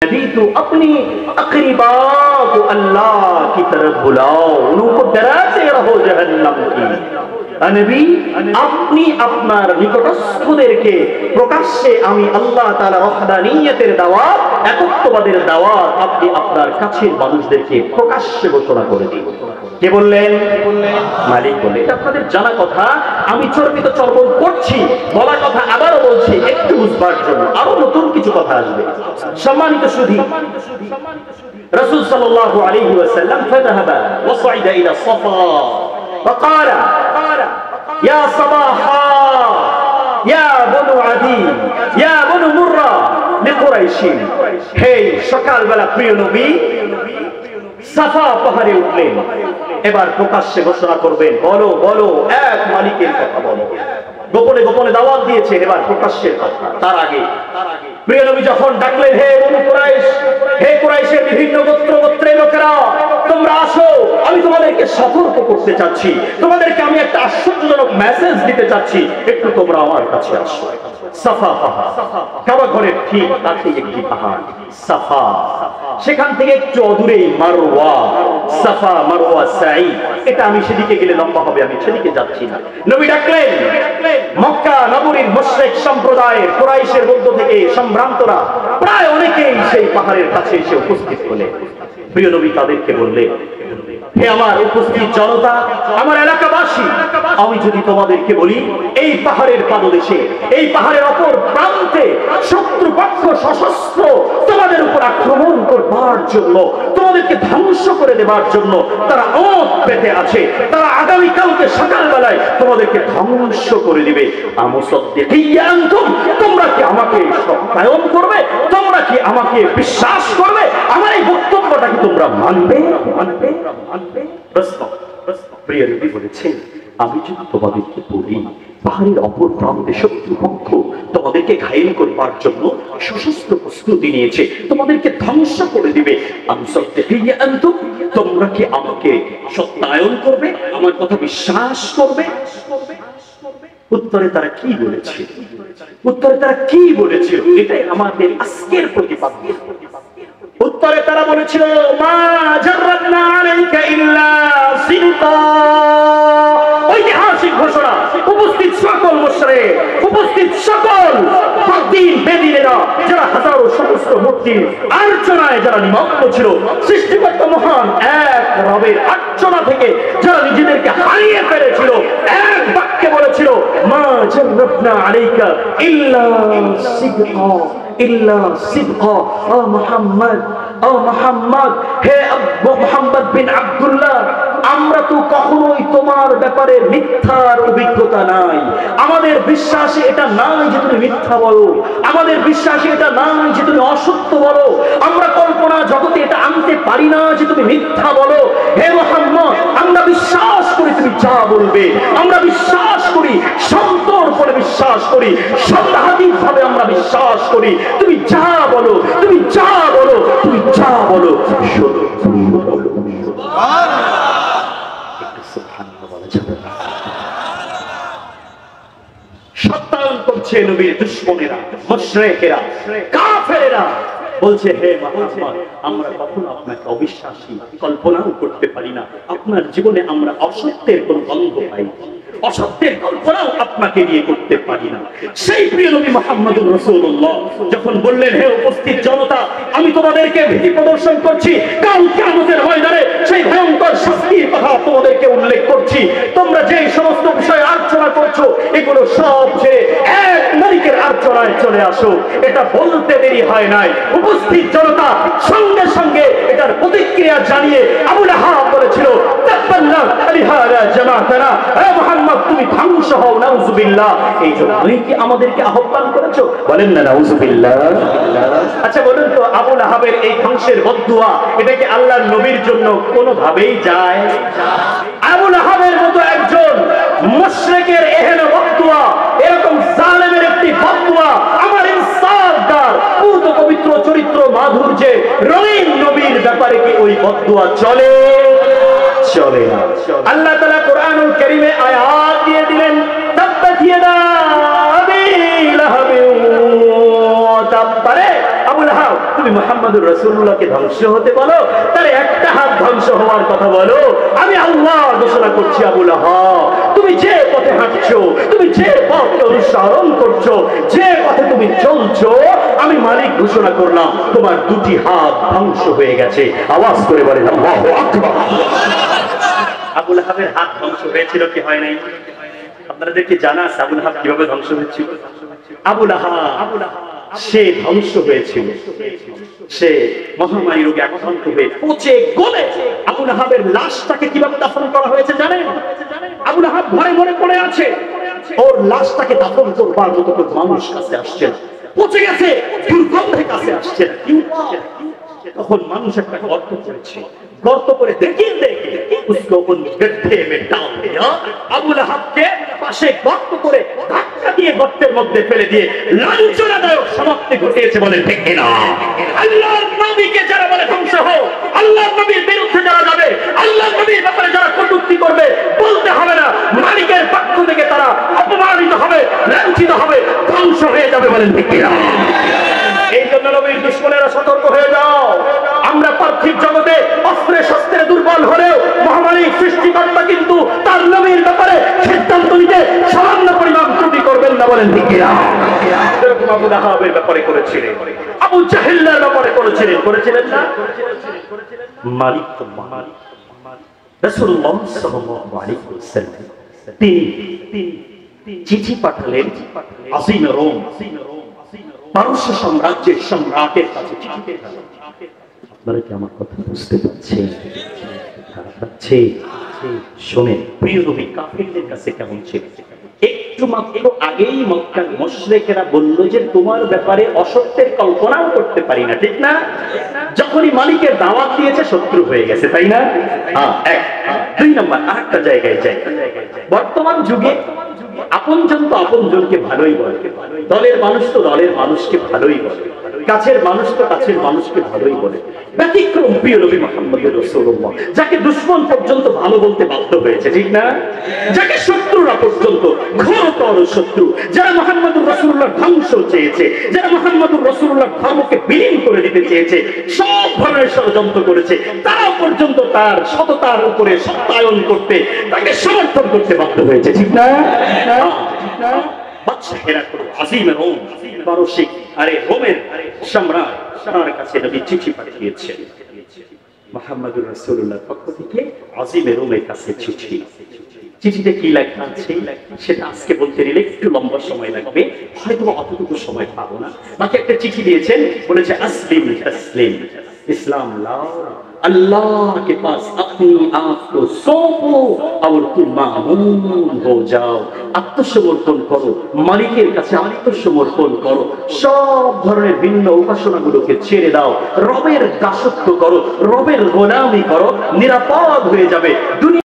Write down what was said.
नबी तो अपनी अक़रीबा को अल्लाह की तरफ बुलाओ, उनको डराते रहो जहन्नम की। नबी अपनी আপনার নিকটস্থদেরকে প্রকাশ্যে আমি আল্লাহ তাআলা ওয়াহদানিয়তের দাওয়াত, একত্ববাদের দাওয়াত আপনি আপনার কাছের মানুষদেরকে প্রকাশ্যে ঘোষণা করে দিন। কে বললেন? মালিক বললেন। এটা আপনাদের জানা কথা, আমি চর্বিত চর্বণ করছি, বলা কথা আবারও বলছি একটু বুঝবার জন্য, আরো নতুন কিছু কথা আসবে। সম্মানিত সুধী, রাসূল সাল্লাল্লাহু আলাইহি ওয়াসাল্লাম ফাযাহাবা ওয়া সাইদা ইলা সাফা ওয়া ক্বালা ইয়া সাবাহা ইয়া বনু আদি ইয়া বনু মুররা লিকুরাইশিন। হে সকালবেলা প্রিয় নবী সাফা পাহাড়ে উঠলেন, এবার প্রকাশ্যে ঘোষণা করবেন, বলো বলো এক মালিকের কথা বলো। গোপনে গোপনে দাওয়াত দিয়েছেন, এবার প্রকাশ্যের কথা। তার আগে প্রিয় নবী যখন ডাকলেন, হে বনু কুরাইশ, হে কুরাইশের বিভিন্ন গোত্র গোত্রের লোকেরা, তোমরা আসো, আমি তোমাদেরকে সতর্ক করতে চাচ্ছি, তোমাদেরকে আমি একটা আশ্চর্যজনক মেসেজ দিতে চাচ্ছি, একটু তোমরা আমার কাছে আসো। সাফা পাহাড়, কাবা ঘরের ঠিক কাছে একটি পাহাড় সাফা, সেখান থেকে একটু অদূরে মারওয়া। সাফা মারওয়া সাই, এটা আমি সেদিকে গেলে লম্বা হবে, আমি সেদিকে যাচ্ছি না। নবী ডাকলেন, মক্কা নগরীর মুশরিক সম্প্রদায়ের কুরাইশের মধ্য থেকে সম্ভ্রান্তরা প্রায় অনেকেই সেই পাহাড়ের কাছে এসে উপস্থিত হলেন। প্রিয় নবী তাদেরকে বললেন, হে আমার উপস্থিত জনতা, আমার এলাকাবাসী, আমি যদি তোমাদেরকে বলি এই পাহাড়ের পাদদেশে, এই পাহাড়ের অপর প্রান্তে শত্রুপক্ষ সশস্ত্র তোমাদের উপর আক্রমণ করবার জন্য, তোমাদেরকে ধ্বংস করে দেবার জন্য তারা ওঁত পেতে আছে, তারা আগামীকালকে সকালবেলায় তোমাদেরকে ধ্বংস করে দিবে। তোমরা কি আমাকে সত্যায়ন করবে? তোমরা কি আমাকে বিশ্বাস করবে? আমার এই বক্তব্যটা কি তোমরা মানবে? মানবে মানবে প্রিয় নবী বলেছেন, আমি যদি তোমাদেরকে বলি পাহাড়ের অপর প্রান্তে শত্রুপক্ষ তোমাদেরকে ঘায়েল করবার জন্য সশস্ত্র প্রস্তুতি নিয়েছে, তোমাদেরকে ধ্বংস করে দিবে, তোমরা কি আমাকে সত্যায়ন করবে? আমার কথা বিশ্বাস করবে? উত্তরে তারা কি বলেছে? উত্তরে তারা কি বলেছিল? এটাই আমাদের আজকের প্রতিপাদ্য। উত্তরে তারা বলেছিল, মা জাররাবনা আলাইকা ইল্লা সিদকা। ঐতিহাসিক ঘোষণা, উপস্থিত সকল মুশরিক, উপস্থিত সকল দিন বেদিনেরা, যারা হাজারো সমস্ত মূর্তির আর্চনায় যারা নিমগ্ন ছিল, সৃষ্টিকর্তা মহান এক রবের আর্চনা থেকে যারা নিজেদেরকে হারিয়ে ফেলেছিল, এক বাক্যে বলেছিল, মা জাররাবনা আলাইকা ইল্লা সিদকা ইল্লা সিদকা। ও মুহাম্মদ, ও মুহাম্মদ, হে মুহাম্মদ বিন আব্দুল্লাহ, আমরা তো কখনোই তোমার ব্যাপারে মিথ্যার অভিজ্ঞতা নাই, আমাদের বিশ্বাসে এটা নাই যে তুমি মিথ্যা বলো, আমাদের বিশ্বাসে এটা নাই যে তুমি অসত্য বলো, আমরা কল্পনা জগতে এটা আনতে পারি না যে তুমি মিথ্যা বলো। হে মুহাম্মদ, আমরা বিশ্বাস করি তুমি যা বলবে, আমরা বিশ্বাস করি, সন্তর্পণে বিশ্বাস করি, সন্দেহাতীত ভাবে আমরা বিশ্বাস করি, তুমি যা বলো, তুমি যা বলো, তুমি যা বলো সত্যি বলো। সত্যায়ন করছে নবীর দুশমনেরা, মুশরিকেরা, কাফেরেরা, বলছে, হে মুহাম্মদ, আমরা কখনো আপনাকে অবিশ্বাসী কল্পনাও করতে পারি না, আপনার জীবনে আমরা অসত্যের কোন গন্ধ পাই, অসত্যের কল্পনাও আপনাকে নিয়ে করতে পারি না। সেই প্রিয় নবী মুহাম্মদুর রাসূলুল্লাহ যখন বললেন, হে উপস্থিত জনতা, আমি তোমাদেরকে ভীতি প্রদর্শন করছি, কাল কিয়ামতের ময়দানে সেই ভয়ঙ্কর শাস্তির কথা তোমাদেরকে উল্লেখ করছি, তোমরা যে সমস্ত বিষয়ে আলোচনা করছো এগুলো সব ছেড়ে এক মালিকের আলোচনায় চলে আসো। এটা বলতে দেরি হয় নাই, উপস্থিত জনতা সঙ্গে সঙ্গে এটার প্রতিক্রিয়া জানিয়ে আবু লাহাব বলেছিল, তাব্বাল্লাহ আলিহারা জামাতানা, হে মুহাম্মদ তুমি ধ্বংস হও, নাউযুবিল্লাহ। এই জন্যই কি আমাদেরকে আহ্বান করেছো? বলেন না নাউযুবিল্লাহ। আচ্ছা বলুন তো, আবু লাহাবের এই ধ্বংসের বদদুয়া এটা কি আল্লাহর নবীর জন্য কোনোভাবেই যায়? আবু লাহাবের মতো একজন মুশরিকের এহেন বদদুয়া, এরকম জালেমের একটি বদদুয়া আমার ইনসাফদার পূত পবিত্র চরিত্র মাধুর্যে রঙিন নবীর ব্যাপারে কি ওই বদদুয়া চলে? চলে না। আল্লাহ তাআলা কোরআনুল কারীমে আয়াত দিয়ে দিলেন, তাব্বাত ইয়াদা আবি লাহাব ওয়া তাব। আবু লাহাব তুমি তুমি মুহাম্মদুর রাসূলুল্লাহকে ধ্বংস হতে বলো, তাহলে একটা হাত ধ্বংস হওয়ার কথা বলো। আমি আল্লাহ ঘোষণা করছি আবু লাহাব, তুমি যে পথে হাঁটছো, তুমি যে পথকে অনুসরণ করছো, যে পথে তুমি চলছো, আমি মালিক ঘোষণা করলাম তোমার দুটি হাত ধ্বংস হয়ে গেছে। আওয়াজ করে বলেন আল্লাহু আকবার। আবু লাহাবের হাত ধ্বংস হয়েছিল কি হয় নাই? আপনাদের কি জানা আছে আবু লাহাব কিভাবে ধ্বংস হয়েছিল? আবু লাহাব সে ধ্বংস হয়েছিল, সে মহামারী রোগে আক্রান্ত হয়ে পচে গলে আবু লাহাবের লাশটাকে কিভাবে দাফন করা হয়েছে জানেন? আবু লাহাব ঘরে মরে পড়ে আছে, ওর লাশটাকে দাফন করবার মতো কোনো মানুষ কাছে আসছে না, পচে গেছে, দুর্গন্ধের কাছে আসছে না। তখন মানুষ একটা গর্ত করেছে, গর্ত করে দেখিয়ে দেখে उसको उन गड्ढे में डाल दिया। আবু লাহাবকে পাশে গর্ত করে ধাক্কা দিয়ে গর্তের মধ্যে ফেলে দিয়ে লাঞ্ছনাদায়ক সমাপ্তি ঘটিয়েছে। বলেন ঠিক কিনা? আল্লাহর নবীকে যারা বলে ধ্বংস হও, আল্লাহর নবীর বিরুদ্ধে যারা যাবে, আল্লাহর নবীর ব্যাপারে যারা কটূক্তি করবে, বলতে হবে না, মালিকের পক্ষ থেকে তারা অপমানিত হবে, লাঞ্ছিত হবে, ধ্বংস হয়ে যাবে। বলেন ঠিক কিনা? এই জন্য নবীর দুশমনেরা সতর্ক হয়ে যাও। আমরা পার্থিব জগতে অস্ত্রে শস্ত্রে দুর্বল হলেও মহামারী সৃষ্টিকর্তা কিন্তু তার নবীর ব্যাপারে সিদ্ধান্ত নিতে সামান্য পরিমাণ ত্রুটি করবেন না। বলেন ঠিক কিনা? এরকম আবু লাহাবের ব্যাপারে করেছিলেন, আবু জাহেলের ব্যাপারে করেছিলেন না? মালিক তো মালিক। রাসূলুল্লাহ সাল্লাল্লাহু আলাইহি ওয়াসাল্লাম তিনি চিঠি পাঠালেন আজিম রোম পারস্য সাম্রাজ্যের সম্রাটের কাছে চিঠি পাঠালেন। আপনারা কি আমার কথা বুঝতে পারছেন? শোনেন, প্রিয় নবী কাফিরদের কাছে কেমন ছিল? একটু মাত্র আগেই মক্কার মুশরিকেরা বলল যে তোমার ব্যাপারে অসত্যের কল্পনাও করতে পারি না, ঠিক না? যখনই মালিকের দাওয়াত দিয়েছে শত্রু হয়ে গেছে, তাই না? এক দুই নম্বর আরেকটা জায়গায় যাই। বর্তমান যুগে আপনজন তো আপনজনকে ভালোই বলে, দলের মানুষ তো দলের মানুষকে ভালোই বলে, কাছের মানুষ তো কাছের মানুষকে ভালোই বলে। ব্যতিক্রম প্রিয় নবী মুহাম্মদুর রাসূলুল্লাহ, যাকে দুশমন পর্যন্ত ভালো বলতে বাধ্য হয়েছে, ঠিক না? যাকে শত্রুরা পর্যন্ত, ঘোরতর শত্রু, যারা মুহাম্মদুর রাসূলুল্লাহর ধ্বংস চেয়েছে, যারা মুহাম্মদুর রাসূলুল্লাহর ধর্মকে বিলীন করে দিতে চেয়েছে, সব ধরনের ষড়যন্ত্র করেছে, তারা পর্যন্ত তার সততার উপরে সত্যায়ন করতে, তাকে সমর্থন করতে বাধ্য হয়েছে, ঠিক না? বাদশা হেরাক্ল আজিম রোম পারসিক রোমের সম্রাট তার কাছে নবী চিঠি পাঠিয়েছেন মুহাম্মদুর রাসূলুল্লাহর পক্ষ থেকে আজিম রোমের কাছে চিঠি। চিঠিতে কি লেখা আছে সেটা আজকে বলতে গেলে একটু লম্বা সময় লাগবে, হয়তো অতটুকু সময় পাবো না। বাকি একটা চিঠি দিয়েছেন, বলেছে আসলিম তসলিম, इस्लाम लाओ, अल्लाह के पास अपनी आप को सौंपो और तुम मामून हो जाओ। আত্মসমর্পণ করো, মালিকের কাছে আত্মসমর্পণ করো, সব ধরনের ভিন্ন উপাসনাগুলোকে ছেড়ে দাও, রবের দাসত্ব করো, রবের গোলামি করো, নিরাপদ হয়ে যাবে।